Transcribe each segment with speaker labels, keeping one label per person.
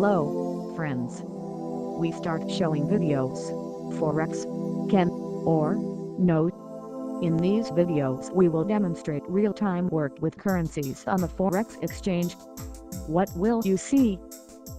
Speaker 1: Hello, friends. We start showing videos. Forex, can, or, no. In these videos we will demonstrate real-time work with currencies on the Forex Exchange. What will you see?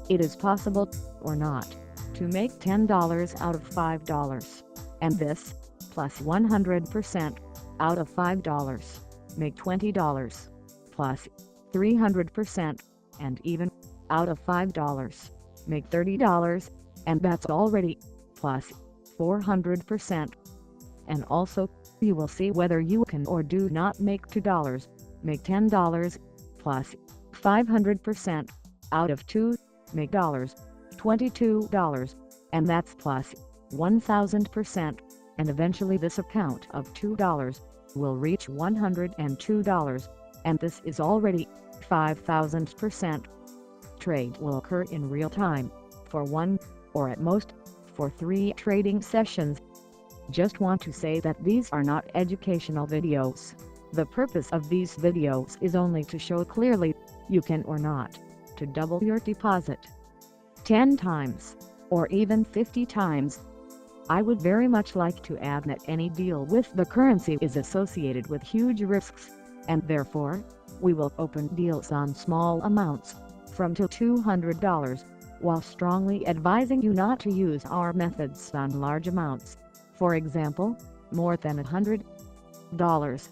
Speaker 1: It is possible, or not, to make $10 out of $5. And this, plus 100%, out of $5, make $20, plus 300%, and even, out of $5, make $30, and that's already, plus 400%. And also, you will see whether you can or do not make $2, make $10, plus 500%, out of 2, make $22, and that's plus 1000%, and eventually this account of $2 will reach $102, and this is already 5000%. Trade will occur in real time, for 1, or at most, for 3 trading sessions. Just want to say that these are not educational videos. The purpose of these videos is only to show clearly, you can or not, to double your deposit 10 times, or even 50 times. I would very much like to add that any deal with the currency is associated with huge risks, and therefore, we will open deals on small amounts, from till $200, while strongly advising you not to use our methods on large amounts, for example, more than $100.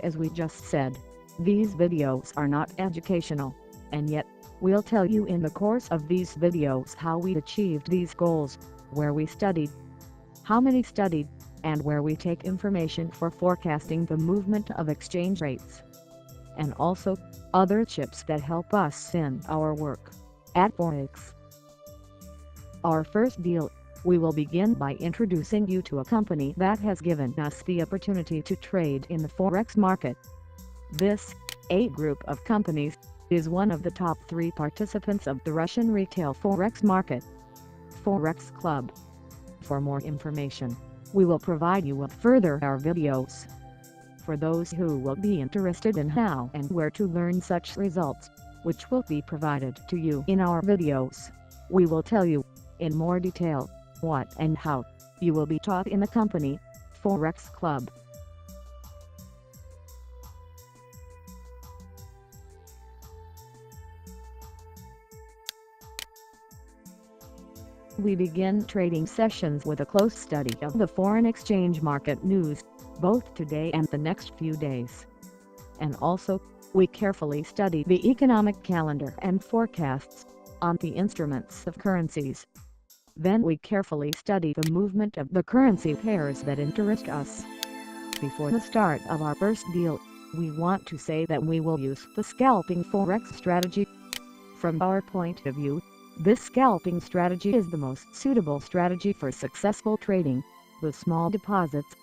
Speaker 1: As we just said, these videos are not educational, and yet, we'll tell you in the course of these videos how we achieved these goals, where we studied, how many studied, and where we take information for forecasting the movement of exchange rates. And also, other tips that help us in our work at Forex. Our first deal, we will begin by introducing you to a company that has given us the opportunity to trade in the Forex market. This, a group of companies, is one of the top 3 participants of the Russian retail Forex market, Forex Club. For more information, we will provide you with further our videos. For those who will be interested in how and where to learn such results, which will be provided to you in our videos, we will tell you, in more detail, what and how you will be taught in the company, Forex Club. We begin trading sessions with a close study of the foreign exchange market news, both today and the next few days. And also, we carefully study the economic calendar and forecasts on the instruments of currencies. Then we carefully study the movement of the currency pairs that interest us. Before the start of our first deal, we want to say that we will use the scalping Forex strategy. From our point of view, this scalping strategy is the most suitable strategy for successful trading with small deposits.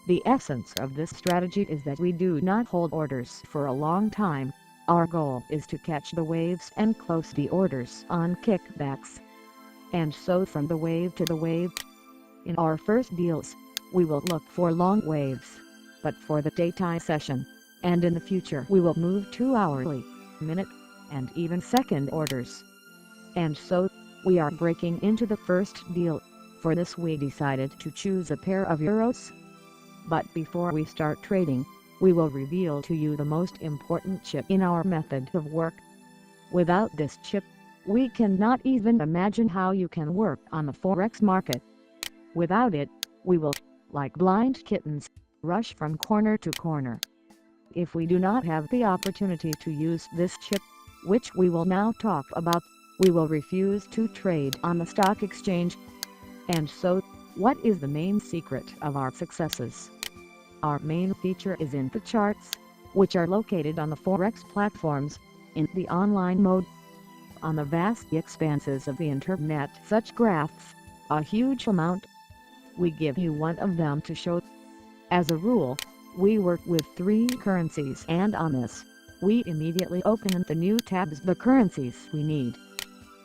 Speaker 1: The essence of this strategy is that we do not hold orders for a long time. Our goal is to catch the waves and close the orders on kickbacks. And so from the wave to the wave. In our first deals, we will look for long waves, but for the daytime session, and in the future we will move to hourly, minute, and even second orders. And so, we are breaking into the first deal. For this we decided to choose a pair of euros. But before we start trading, we will reveal to you the most important chip in our method of work. Without this chip, we cannot even imagine how you can work on the Forex market. Without it, we will, like blind kittens, rush from corner to corner. If we do not have the opportunity to use this chip, which we will now talk about, we will refuse to trade on the stock exchange. And so, what is the main secret of our successes? Our main feature is in the charts, which are located on the Forex platforms, in the online mode. On the vast expanses of the internet, such graphs, a huge amount. We give you one of them to show. As a rule, we work with 3 currencies, and on this, we immediately open the new tabs the currencies we need.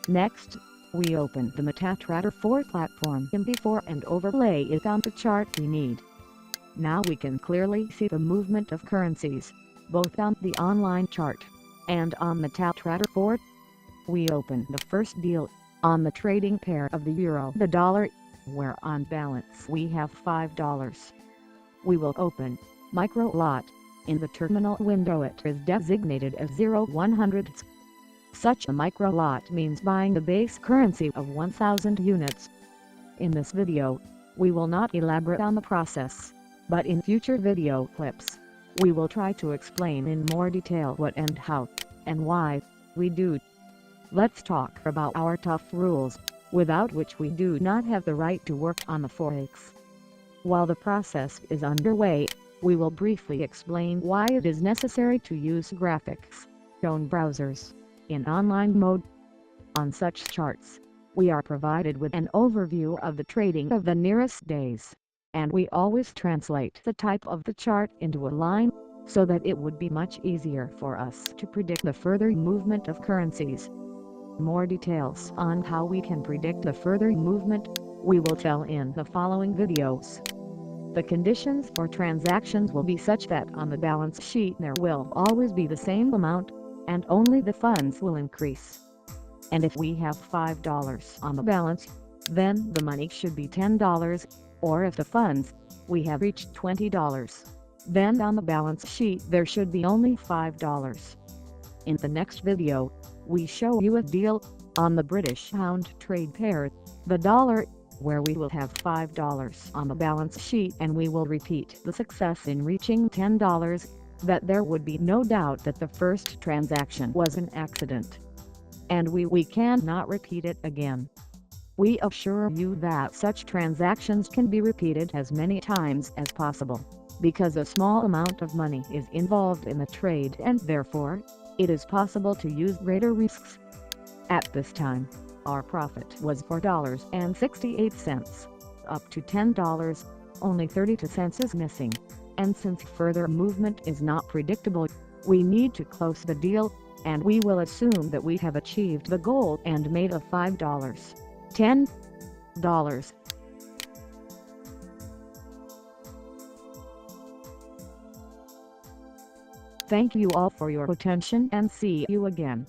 Speaker 1: Next, we open the MetaTrader 4 platform and before and overlay it on the chart we need. Now we can clearly see the movement of currencies, both on the online chart and on MetaTrader 4. We open the first deal on the trading pair of the euro the dollar, where on balance we have $5. We will open micro lot. In the terminal window it is designated as 0/100. Such a micro lot means buying the base currency of 1000 units. In this video, we will not elaborate on the process, but in future video clips, we will try to explain in more detail what and how, and why, we do. Let's talk about our tough rules, without which we do not have the right to work on the Forex. While the process is underway, we will briefly explain why it is necessary to use graphics shown browsers in online mode. On such charts, we are provided with an overview of the trading of the nearest days, and we always translate the type of the chart into a line, so that it would be much easier for us to predict the further movement of currencies. More details on how we can predict the further movement, we will tell in the following videos. The conditions for transactions will be such that on the balance sheet there will always be the same amount, and only the funds will increase. And if we have $5 on the balance, then the money should be $10, or if the funds we have reached $20, then on the balance sheet there should be only $5. In the next video, we show you a deal on the British pound trade pair, the dollar, where we will have $5 on the balance sheet and we will repeat the success in reaching $10, that there would be no doubt that the first transaction was an accident, and we cannot repeat it again. We assure you that such transactions can be repeated as many times as possible, because a small amount of money is involved in the trade and therefore, it is possible to use greater risks. At this time, our profit was $4.68, up to $10, only 32 cents is missing, and since further movement is not predictable, we need to close the deal, and we will assume that we have achieved the goal and made a $5, $10. Thank you all for your attention and see you again.